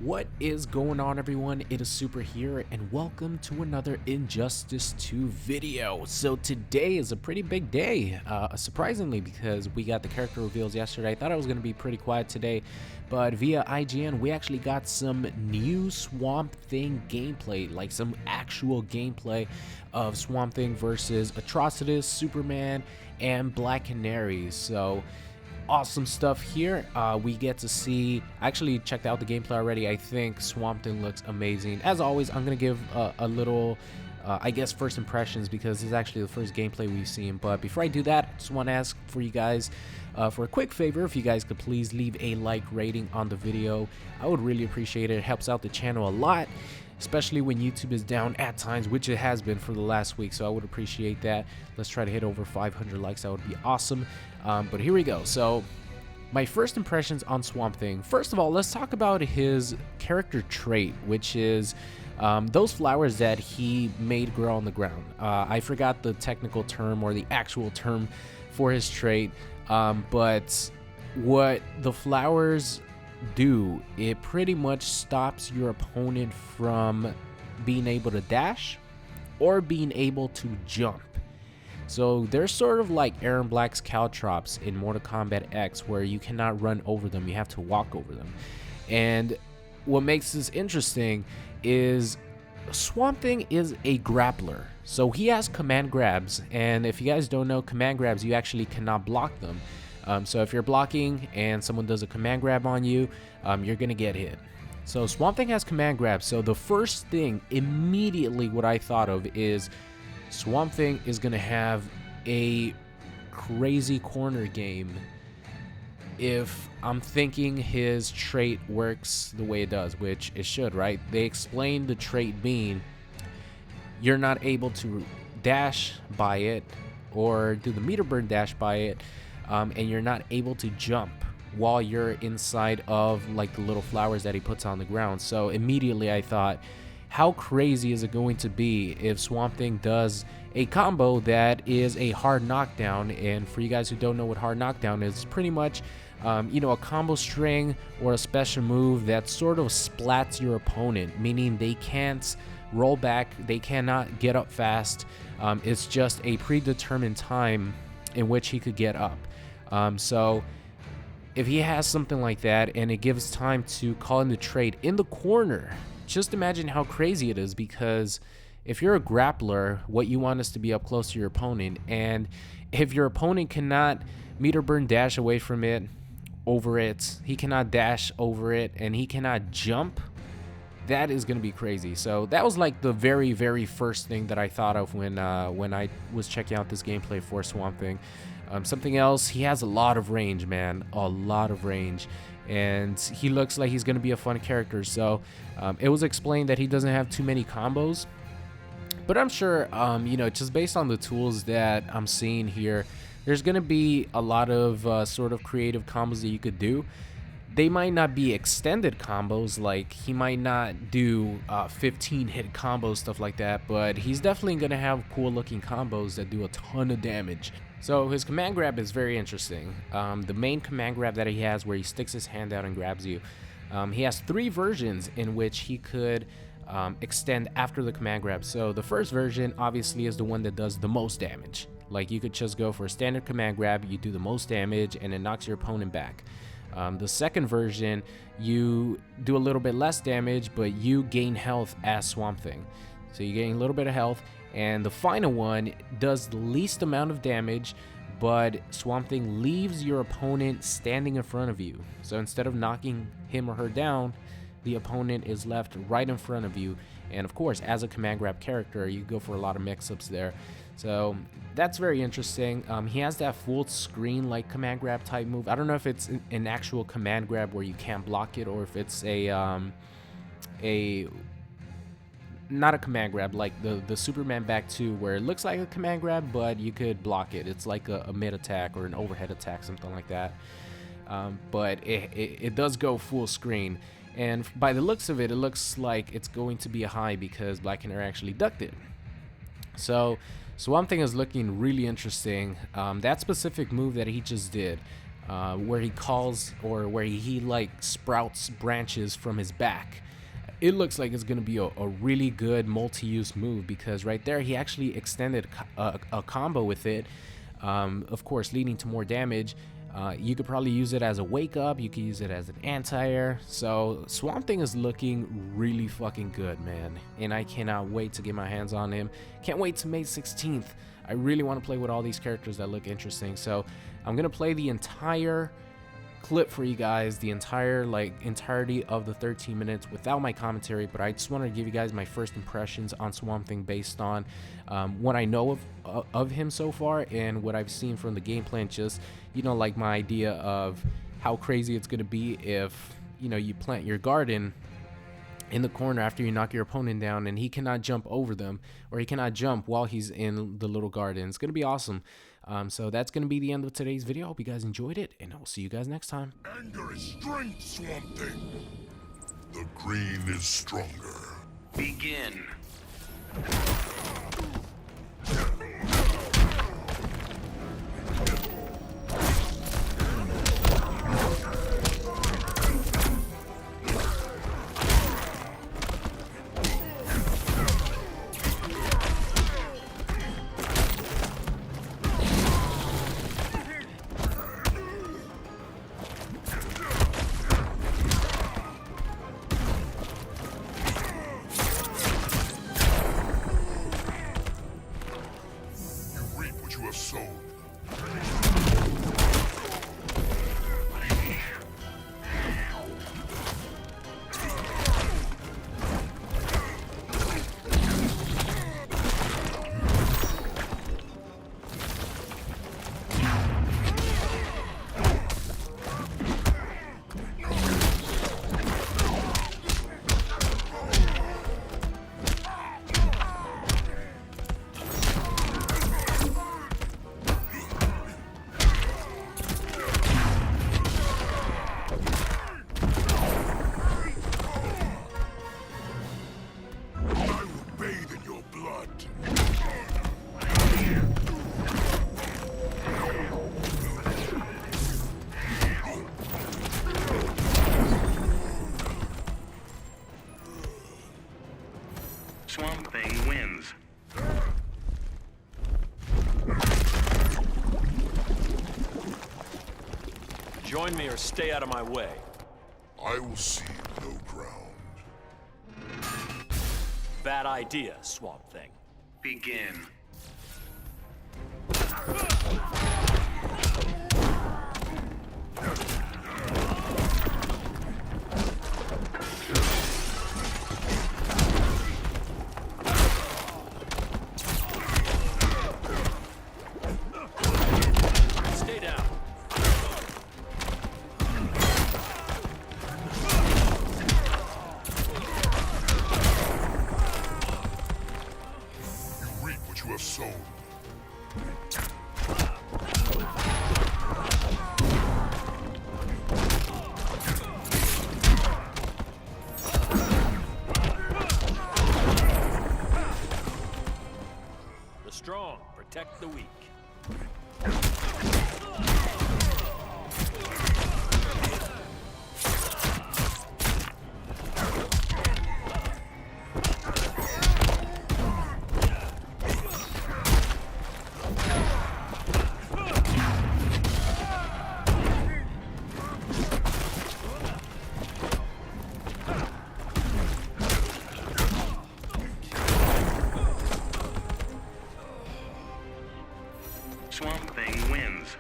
What is going on, everyone? It is Super here, and welcome to another Injustice 2 video. So today is a pretty big day, surprisingly, because we got the character reveals yesterday. I thought I was going to be pretty quiet today, but via IGN, we actually got some new Swamp Thing gameplay, like some actual gameplay of Swamp Thing versus Atrocitus, Superman, and Black Canary. So awesome stuff here. We get to see, I actually checked out the gameplay already. I think Swamp Thing looks amazing. As always, I'm gonna give a little I guess first impressions, because this is actually the first gameplay we've seen. But before I do that, I just want to ask for you guys for a quick favor. If you guys could please leave a like rating on the video, I would really appreciate it. It helps out the channel a lot, especially when YouTube is down at times, which it has been for the last week. So I would appreciate that. Let's try to hit over 500 likes. That would be awesome. But here we go. So my first impressions on Swamp Thing. First of all, let's talk about his character trait, which is those flowers that he made grow on the ground. I forgot the technical term or the actual term for his trait, but what the flowers do, it pretty much stops your opponent from being able to dash or being able to jump. So they're sort of like Aaron Black's Caltrops in Mortal Kombat X, where you cannot run over them, you have to walk over them. And what makes this interesting is Swamp Thing is a grappler. So he has command grabs, and if you guys don't know, command grabs, you actually cannot block them. So if you're blocking and someone does a command grab on you, you're gonna get hit. So Swamp Thing has command grabs. So the first thing immediately what I thought of is Swamp Thing is gonna have a crazy corner game if I'm thinking his trait works the way it does, which it should, right? They explained the trait being you're not able to dash by it or do the meter burn dash by it, and you're not able to jump while you're inside of like the little flowers that he puts on the ground. So immediately I thought, how crazy is it going to be if Swamp Thing does a combo that is a hard knockdown? And for you guys who don't know what hard knockdown is, it's pretty much you know, a combo string or a special move that sort of splats your opponent, meaning they can't roll back, they cannot get up fast. It's just a predetermined time in which he could get up. So if he has something like that and it gives time to call in the trait in the corner, just imagine how crazy it is. Because if you're a grappler, what you want is to be up close to your opponent, and if your opponent cannot meter burn dash away from it, over it, he cannot dash over it, and he cannot jump, that is going to be crazy. So that was like the very first thing that I thought of when I was checking out this gameplay for Swamp Thing. Something else, he has a lot of range, man, a lot of range, and he looks like he's going to be a fun character. So it was explained that he doesn't have too many combos, but I'm sure you know, just based on the tools that I'm seeing here, there's going to be a lot of sort of creative combos that you could do. They might not be extended combos, like he might not do 15 hit combos, stuff like that, but he's definitely going to have cool looking combos that do a ton of damage. So his command grab is very interesting. The main command grab that he has, where he sticks his hand out and grabs you, he has 3 versions in which he could extend after the command grab. So the first version obviously is the one that does the most damage. Like you could just go for a standard command grab, you do the most damage, and it knocks your opponent back. The second version, you do a little bit less damage, but you gain health as Swamp Thing. So you gain a little bit of health. And the final one does the least amount of damage, but Swamp Thing leaves your opponent standing in front of you. So instead of knocking him or her down, the opponent is left right in front of you. And of course, as a command grab character, you go for a lot of mix-ups there. So that's very interesting. He has that full screen like command grab type move. I don't know if it's an actual command grab where you can't block it, or if it's not a command grab like the Superman back 2, where it looks like a command grab but you could block it. It's like a mid attack or an overhead attack, something like that. But it does go full screen, and by the looks of it, it looks like it's going to be a high because Black Canary actually ducked it. So Swamp Thing is looking really interesting. That specific move that he just did, where he calls, or where he like sprouts branches from his back. It looks like it's going to be a really good multi-use move, because right there he actually extended a combo with it, of course leading to more damage. You could probably use it as a wake up, you could use it as an anti-air. So Swamp Thing is looking really fucking good, man, and I cannot wait to get my hands on him. Can't wait to May 16th. I really want to play with all these characters that look interesting. So I'm gonna play the entire clip for you guys, the entirety of the 13 minutes without my commentary, but I just wanted to give you guys my first impressions on Swamp Thing based on what I know of him so far and what I've seen from the gameplay, and just, you know, like my idea of how crazy it's gonna be if, you know, you plant your garden in the corner after you knock your opponent down and he cannot jump over them, or he cannot jump while he's in the little garden. It's gonna be awesome. So that's gonna be the end of today's video. I hope you guys enjoyed it, and I will see you guys next time. Anger is strength, Swamp Thing. The green is stronger. Begin. Swamp Thing wins. Join me or stay out of my way. I will cede no ground. Bad idea, Swamp Thing. Begin. Stay down. You reap what you have sown. The strong protect the weak. Swamp Thing wins.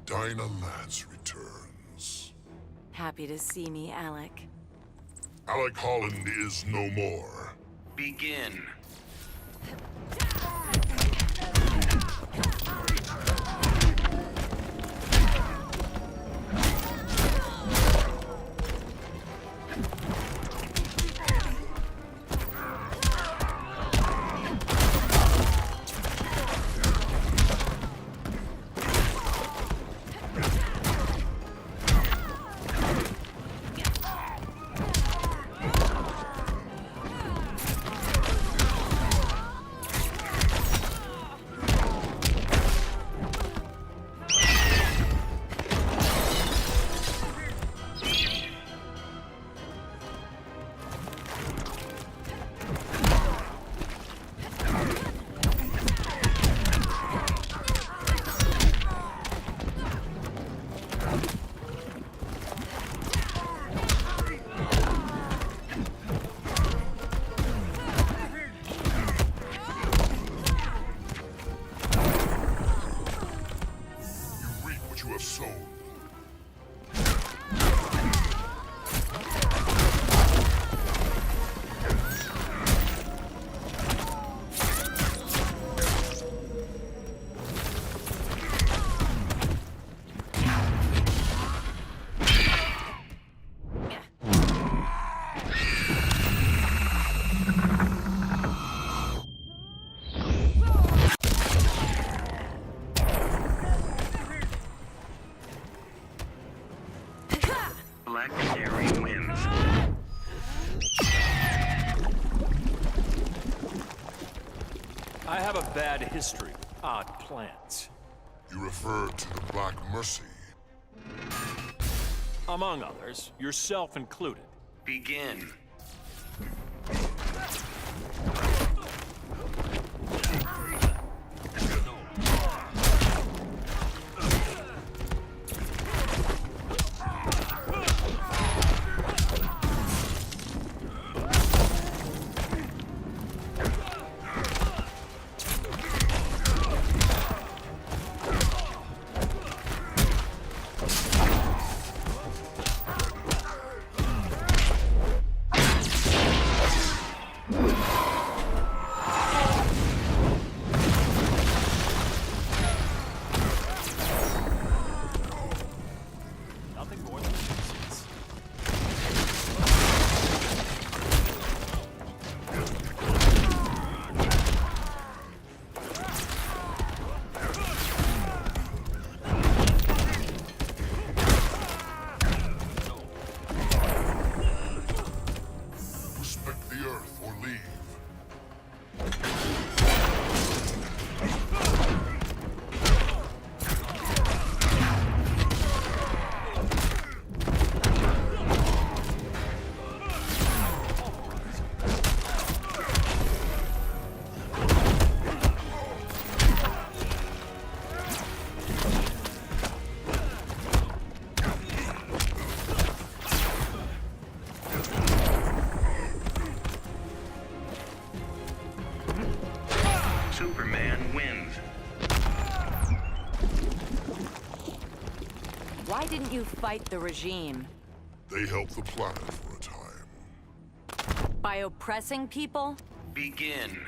Dinah Lance returns. Happy to see me, Alec. Alec Holland is no more. Begin. the soul. Black Canary wins. I have a bad history with odd plans. You refer to the Black Mercy. Among others, yourself included. Begin. Nothing more than nuisance. Respect the earth or leave. Superman wins. Why didn't you fight the regime? They help the planet for a time. By oppressing people? Begin.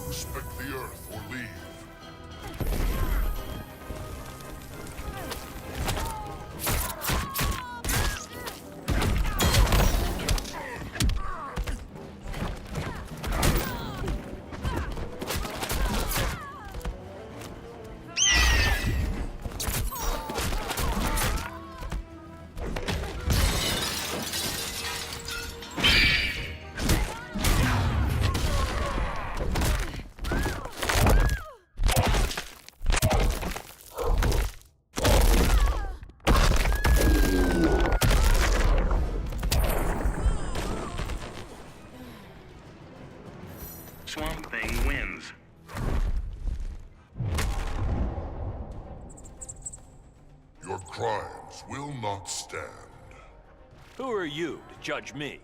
Respect the earth or leave. Swamp Thing wins. Your crimes will not stand. Who are you to judge me?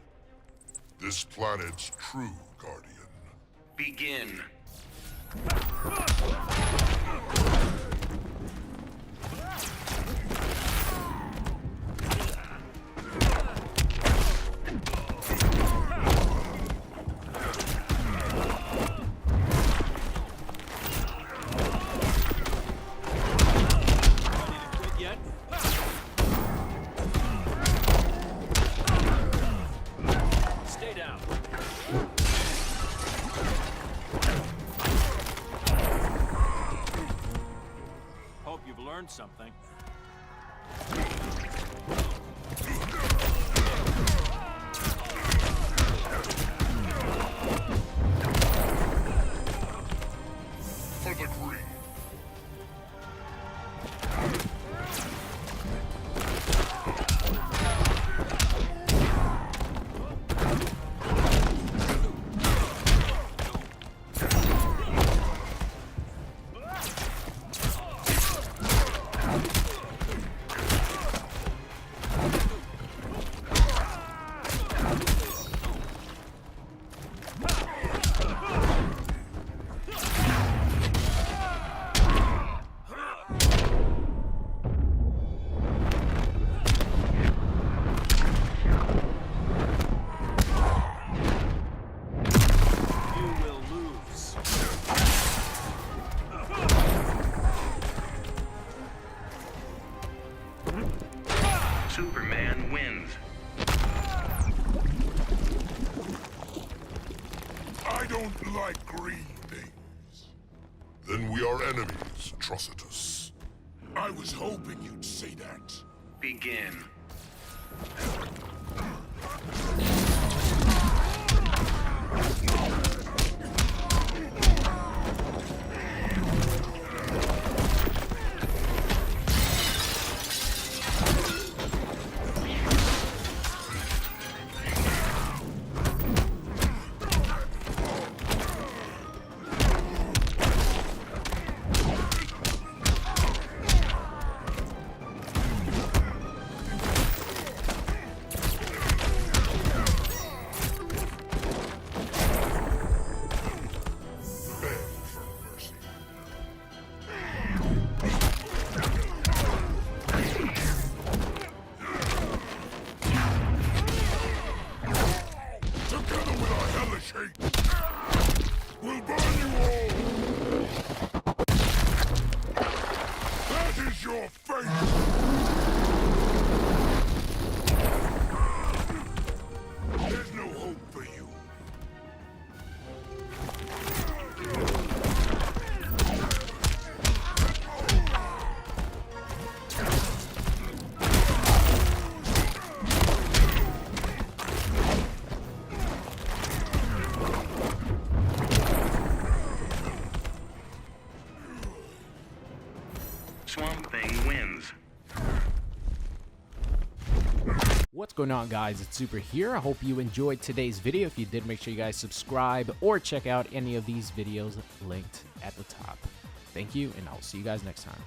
This planet's true guardian. Begin. Yet? Stay down. Hope you've learned something. don't like green things. Then we are enemies, Atrocitus. I was hoping you'd say that. Begin. Beg for mercy. Together with our hellish hate, we'll burn you all! That is your fate! There's no hope for you. Swamp Thing wins. What's going on, guys? It's Super here. I hope you enjoyed today's video. If you did, make sure you guys subscribe or check out any of these videos linked at the top. Thank you, and I'll see you guys next time.